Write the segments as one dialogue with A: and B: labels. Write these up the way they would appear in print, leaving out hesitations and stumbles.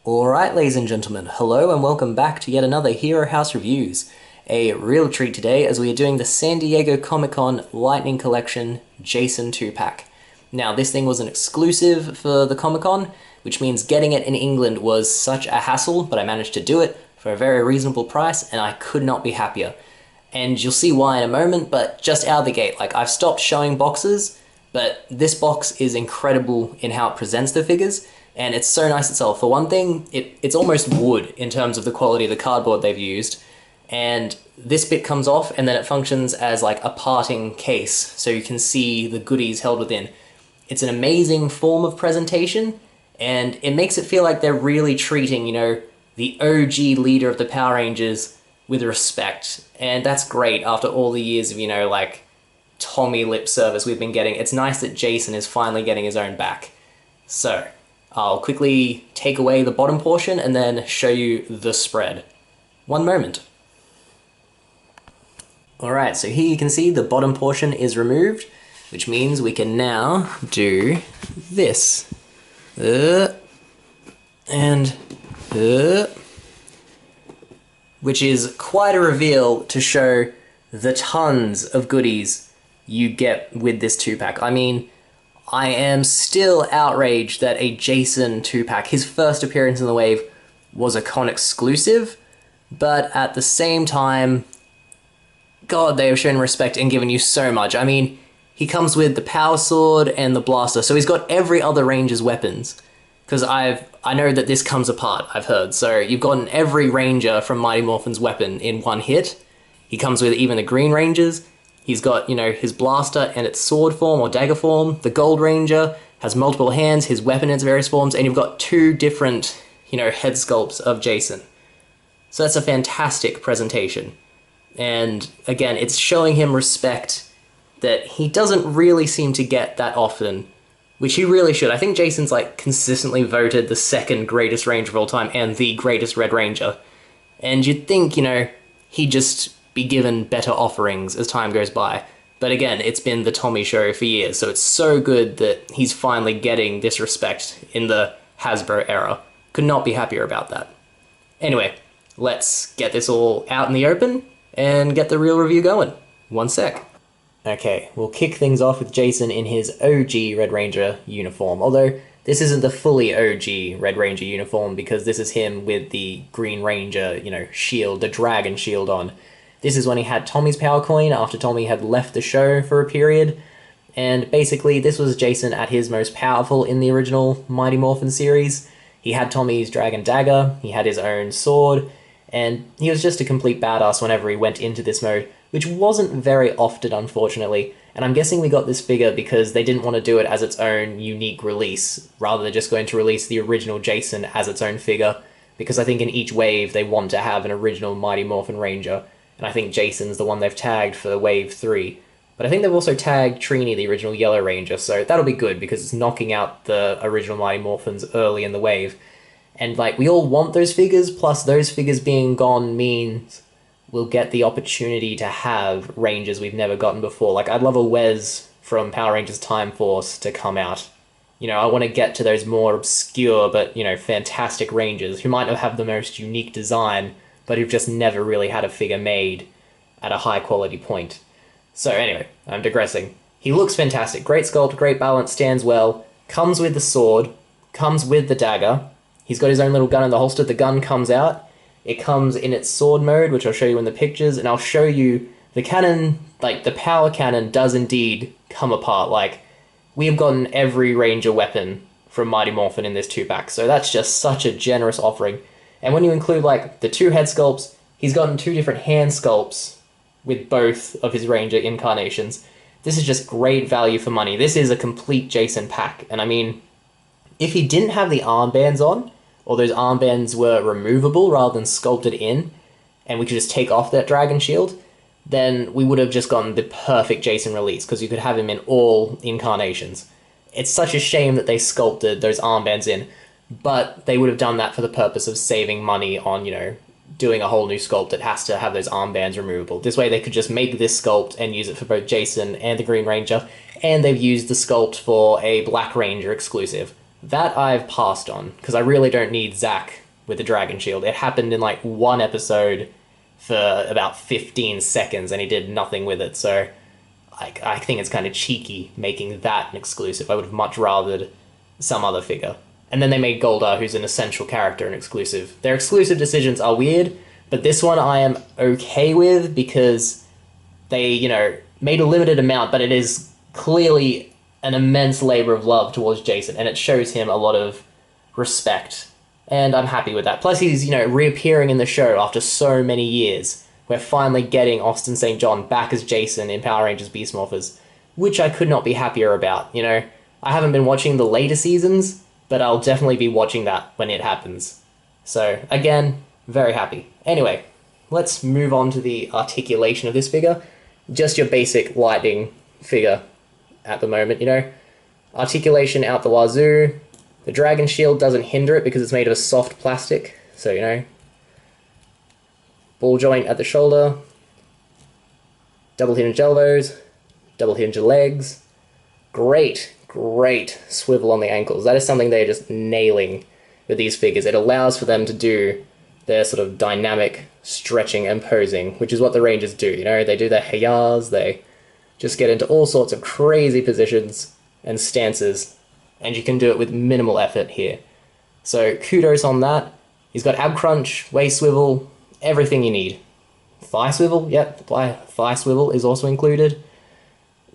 A: Alright, ladies and gentlemen, hello and welcome back to yet another Hero House Reviews. A real treat today as we are doing the San Diego Comic-Con Lightning Collection Jason 2-pack. Now, this thing was an exclusive for the Comic-Con, which means getting it in England was such a hassle, but I managed to do it for a very reasonable price, and I could not be happier. And you'll see why in a moment, but just out of the gate, I've stopped showing boxes, but this box is incredible in how it presents the figures, and it's so nice itself. For one thing, it's almost wood in terms of the quality of the cardboard they've used, and this bit comes off and then it functions as a parting case, so you can see the goodies held within. It's an amazing form of presentation, and it makes it feel like they're really treating, the OG leader of the Power Rangers with respect, and that's great after all the years of, Tommy lip service we've been getting. It's nice that Jason is finally getting his own back. So, I'll quickly take away the bottom portion and then show you the spread. One moment. Alright, so here you can see the bottom portion is removed, which means we can now do this. Which is quite a reveal to show the tons of goodies you get with this 2-pack. I mean, I am still outraged that a Jason 2-pack, his first appearance in the wave, was a con exclusive, but at the same time, God, they have shown respect and given you so much. I mean, he comes with the power sword and the blaster, so he's got every other ranger's weapons. Because I know that this comes apart, I've heard. So you've gotten every ranger from Mighty Morphin's weapon in one hit. He comes with even the Green Rangers. He's got, his blaster and its sword form or dagger form. The Gold Ranger has multiple hands, his weapon in its various forms, and you've got two different, head sculpts of Jason. So that's a fantastic presentation. And again, it's showing him respect that he doesn't really seem to get that often, which he really should. I think Jason's consistently voted the second greatest Ranger of all time and the greatest Red Ranger. And you'd think, he'd just be given better offerings as time goes by. But again, it's been the Tommy show for years, so it's so good that he's finally getting this respect in the Hasbro era. Could not be happier about that. Anyway, let's get this all out in the open and get the real review going. One sec. Okay, we'll kick things off with Jason in his OG Red Ranger uniform, although this isn't the fully OG Red Ranger uniform because this is him with the Green Ranger, shield, the dragon shield on. This is when he had Tommy's power coin after Tommy had left the show for a period, and basically this was Jason at his most powerful in the original Mighty Morphin series. He had Tommy's dragon dagger, he had his own sword, and he was just a complete badass whenever he went into this mode, which wasn't very often, unfortunately, and I'm guessing we got this figure because they didn't want to do it as its own unique release, rather than just going to release the original Jason as its own figure, because I think in each wave they want to have an original Mighty Morphin Ranger, and I think Jason's the one they've tagged for Wave 3. But I think they've also tagged Trini, the original Yellow Ranger, so that'll be good because it's knocking out the original Mighty Morphins early in the wave. And we all want those figures, plus those figures being gone means we'll get the opportunity to have Rangers we've never gotten before. I'd love a Wes from Power Rangers Time Force to come out. I want to get to those more obscure but, fantastic Rangers who might not have the most unique design, but who've just never really had a figure made at a high quality point. So anyway, I'm digressing. He looks fantastic. Great sculpt, great balance, stands well, comes with the sword, comes with the dagger. He's got his own little gun in the holster. The gun comes out. It comes in its sword mode, which I'll show you in the pictures, and I'll show you the cannon, the power cannon does indeed come apart. We have gotten every Ranger weapon from Mighty Morphin in this 2-pack, so that's just such a generous offering. And when you include, the two head sculpts, he's gotten two different hand sculpts with both of his Ranger incarnations. This is just great value for money. This is a complete Jason pack, and I mean, if he didn't have the armbands on, or those armbands were removable rather than sculpted in, and we could just take off that dragon shield, then we would have just gotten the perfect Jason release, because you could have him in all incarnations. It's such a shame that they sculpted those armbands in, but they would have done that for the purpose of saving money on, doing a whole new sculpt that has to have those armbands removable. This way they could just make this sculpt and use it for both Jason and the Green Ranger, and they've used the sculpt for a Black Ranger exclusive. That I've passed on, because I really don't need Zack with the Dragon Shield. It happened in like one episode for about 15 seconds and he did nothing with it, so I think it's kind of cheeky making that an exclusive. I would have much rathered some other figure. And then they made Goldar, who's an essential character, an exclusive. Their exclusive decisions are weird, but this one I am okay with because they, you know, made a limited amount, but it is clearly an immense labor of love towards Jason, and it shows him a lot of respect. And I'm happy with that. Plus he's, you know, reappearing in the show after so many years. We're finally getting Austin St. John back as Jason in Power Rangers Beast Morphers, which I could not be happier about, you know. I haven't been watching the later seasons, but I'll definitely be watching that when it happens. So, again, very happy. Anyway, let's move on to the articulation of this figure. Just your basic lightning figure at the moment, you know. Articulation out the wazoo. The Dragon Shield doesn't hinder it because it's made of a soft plastic, so, you know. Ball joint at the shoulder. Double hinge elbows. Double hinge legs. Great swivel on the ankles. That is something they're just nailing with these figures. It allows for them to do their sort of dynamic stretching and posing, which is what the Rangers do, you know. They do their hayas, they just get into all sorts of crazy positions and stances, and you can do it with minimal effort here. So kudos on that. He's got ab crunch, waist swivel, everything you need. Thigh swivel, yep, thigh swivel is also included.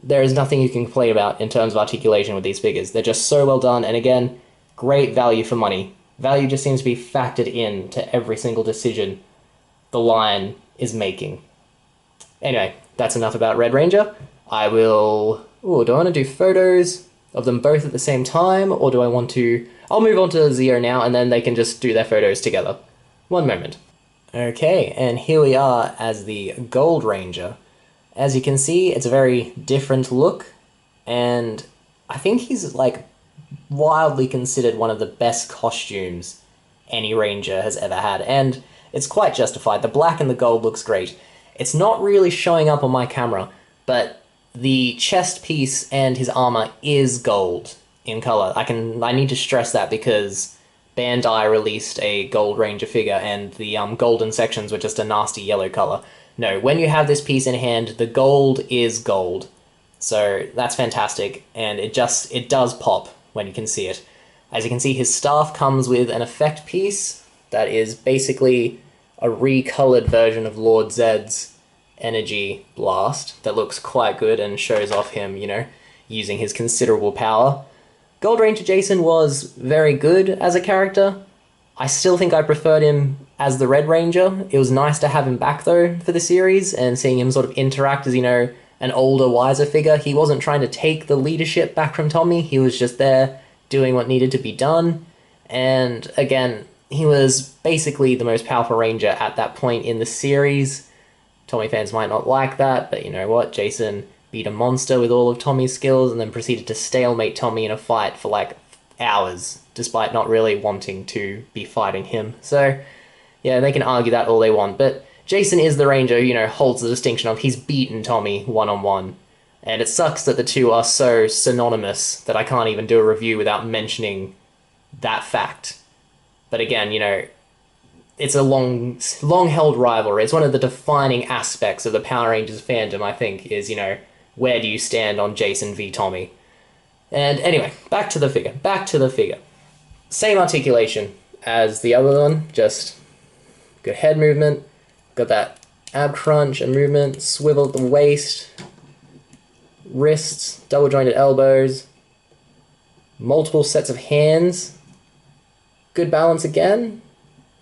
A: There is nothing you can complain about in terms of articulation with these figures. They're just so well done, and again, great value for money. Value just seems to be factored in to every single decision the line is making. Anyway, that's enough about Red Ranger. I will... Ooh, do I want to do photos of them both at the same time, or do I want to... I'll move on to Zero now, and then they can just do their photos together. One moment. Okay, and here we are as the Gold Ranger. As you can see, it's a very different look, and I think he's, like, wildly considered one of the best costumes any Ranger has ever had, and it's quite justified. The black and the gold looks great. It's not really showing up on my camera, but the chest piece and his armor is gold in color. I need to stress that because Bandai released a Gold Ranger figure, and the golden sections were just a nasty yellow color. No, when you have this piece in hand, the gold is gold. So that's fantastic, and it does pop when you can see it. As you can see, his staff comes with an effect piece that is basically a recolored version of Lord Zed's energy blast that looks quite good and shows off him, you know, using his considerable power. Gold Ranger Jason was very good as a character. I still think I preferred him as the Red Ranger. It was nice to have him back, though, for the series, and seeing him sort of interact as, you know, an older, wiser figure. He wasn't trying to take the leadership back from Tommy. He was just there doing what needed to be done. And, again, he was basically the most powerful Ranger at that point in the series. Tommy fans might not like that, but you know what? Jason beat a monster with all of Tommy's skills and then proceeded to stalemate Tommy in a fight for, like, hours, despite not really wanting to be fighting him. So, yeah, they can argue that all they want, but Jason is the Ranger who, you know, holds the distinction of he's beaten Tommy one-on-one. And it sucks that the two are so synonymous that I can't even do a review without mentioning that fact. But again, you know, it's a long-held rivalry. It's one of the defining aspects of the Power Rangers fandom, I think, is, you know, where do you stand on Jason v. Tommy? And anyway, back to the figure. Same articulation as the other one, just good head movement, got that ab crunch and movement, swivel at the waist, wrists, double jointed elbows, multiple sets of hands, good balance again.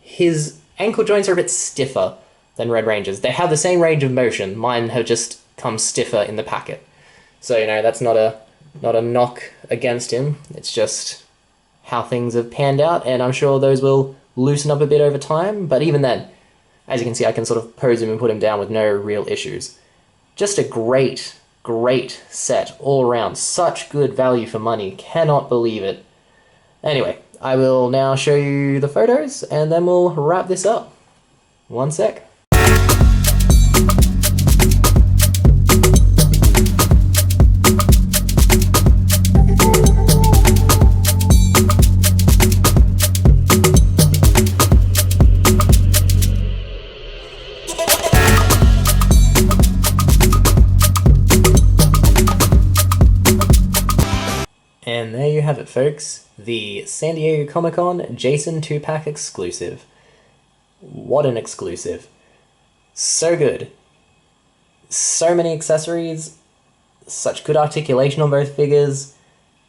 A: His ankle joints are a bit stiffer than Red Ranger's. They have the same range of motion, mine have just come stiffer in the packet. So, you know, that's not a knock against him, it's just how things have panned out, and I'm sure those will loosen up a bit over time, but even then, as you can see, I can sort of pose him and put him down with no real issues. Just a great set all around. Such good value for money. Cannot believe it. Anyway, I will now show you the photos, and then we'll wrap this up. One sec. folks, the San Diego Comic-Con Jason 2-pack exclusive. What an exclusive. So good. So many accessories, such good articulation on both figures.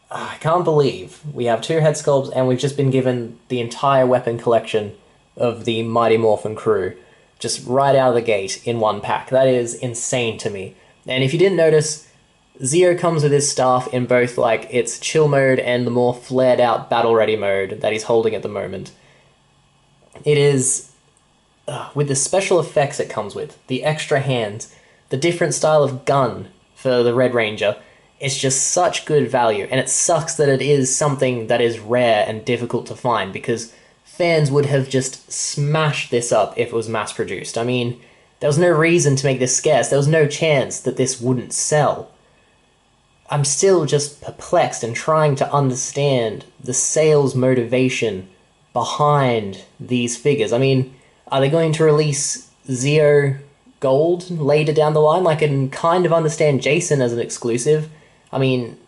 A: I can't believe we have 2 head sculpts and we've just been given the entire weapon collection of the Mighty Morphin crew just right out of the gate in one pack. That is insane to me. And if you didn't notice, Zeo comes with his staff in both like its chill mode and the more flared out battle ready mode that he's holding at the moment. It is, with the special effects it comes with, the extra hands, the different style of gun for the Red Ranger, it's just such good value, and it sucks that it is something that is rare and difficult to find, because fans would have just smashed this up if it was mass-produced. I mean, there was no reason to make this scarce, there was no chance that this wouldn't sell. I'm still just perplexed and trying to understand the sales motivation behind these figures. I mean, are they going to release Zeo Gold later down the line? Like, I can kind of understand Jason as an exclusive. I mean,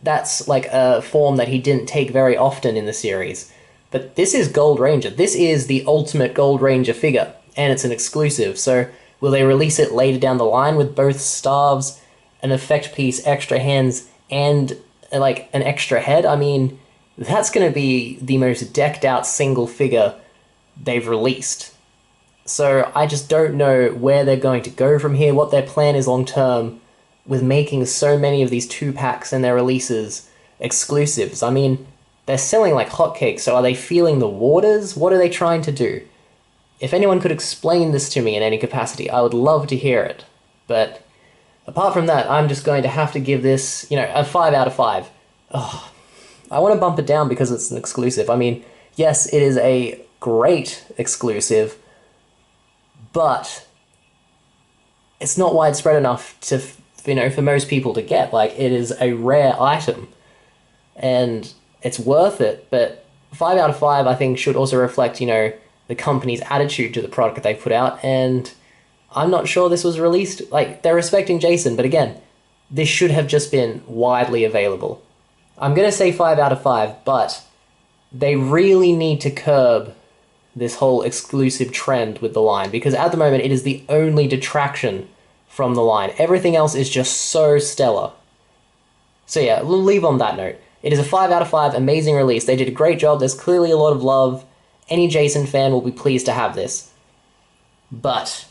A: that's like a form that he didn't take very often in the series. But this is Gold Ranger. This is the ultimate Gold Ranger figure, and it's an exclusive. So will they release it later down the line with both staves, an effect piece, extra hands, and like an extra head? I mean, that's going to be the most decked out single figure they've released. So I just don't know where they're going to go from here, what their plan is long term with making so many of these 2-packs and their releases exclusives. I mean, they're selling like hotcakes, so are they feeling the waters? What are they trying to do? If anyone could explain this to me in any capacity, I would love to hear it. But apart from that, I'm just going to have to give this, a 5 out of 5. Oh, I want to bump it down because it's an exclusive. I mean, yes, it is a great exclusive, but it's not widespread enough to, for most people to get. Like, it is a rare item, and it's worth it, but 5 out of 5 I think should also reflect, the company's attitude to the product that they put out, and I'm not sure this was released. Like, they're respecting Jason, but again, this should have just been widely available. I'm gonna say 5 out of 5, but they really need to curb this whole exclusive trend with the line, because at the moment it is the only detraction from the line. Everything else is just so stellar. So yeah, we'll leave on that note. It is a 5 out of 5, amazing release. They did a great job, there's clearly a lot of love. Any Jason fan will be pleased to have this. But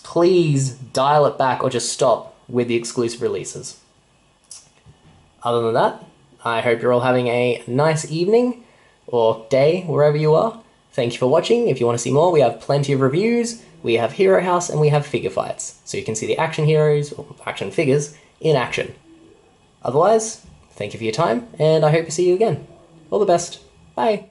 A: please dial it back or just stop with the exclusive releases. Other than that, I hope you're all having a nice evening or day, wherever you are. Thank you for watching. If you want to see more, we have plenty of reviews, we have Hero House, and we have figure fights. So you can see the action heroes, or action figures, in action. Otherwise, thank you for your time, and I hope to see you again. All the best. Bye.